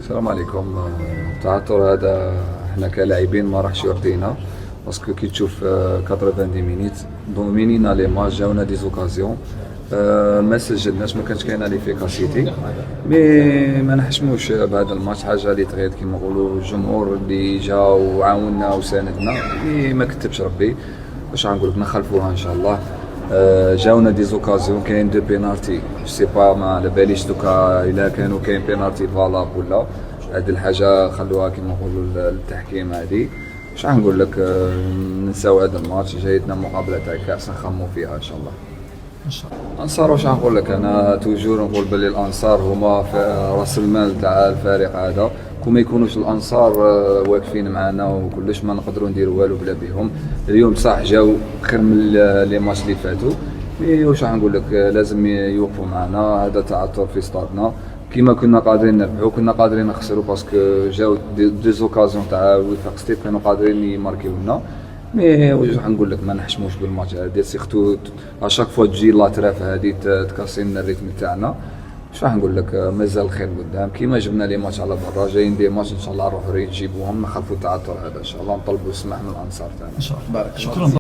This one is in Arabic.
السلام عليكم. التعثر هذا احنا كلاعبين ما راحش يرضينا، باسكو كي تشوف 90 مينيت دومينينا لي ماتش، جاونا دي زوكازيون، ما سجلناش، ما كانش كاينه ليفيكاسيتي. مي ما نحشموش بهذا الماتش، حاجه اللي تغير كيما نقولوا الجمهور اللي جا وعاوننا وساندنا، اللي ما كتبش ربي. واش غنقول لك، نخلفوها ان شاء الله. جاونا دي زوكازيون، كاين دو بينالتي سي با، ما على باليش دوكا الا كانوا كاين بينالتي فالاب ولا هذه الحاجه خلوها كيما نقولوا التحكيم. هذه واش غنقول لك، نساو هذا الماتش، جايتنا مقابله تاع كاس نخمو فيها ان شاء الله. ان شاء الله. الانصار واش غنقول لك، انا توجور نقول بلي الانصار هما راس المال تاع الفريق هذا، كون يكونوش الانصار واقفين معنا وكلش ما نقدروا نديروا والو بلا بهم. اليوم صح جاو خير من لي ماتش اللي فاتوا، مي واش غنقول لك، لازم يوقفوا معنا. هذا تعثر في ستادنا، كيما كنا قادرين نربحوا كنا قادرين نخسروا، باسكو جاو دي زوكازيون تاع وفاق ستيف كانوا قادرين يماركيو لنا. مي واش غنقول لك، ما نحشموش بالماتش هذا، سيرتو اشاك فوا تجي لاطراف هذه تكاسي لنا الريتم تاعنا. واش راح نقول لك، مازال الخير قدام، كيما جبنا لي ماتش على برا، جايين دي ماتش ان شاء الله نروحوا نجيبوهم، نخلفوا التعثر هذا ان شاء الله، نطلبوا السماح من الانصار تاعنا ان شاء الله. بارك. شكرا.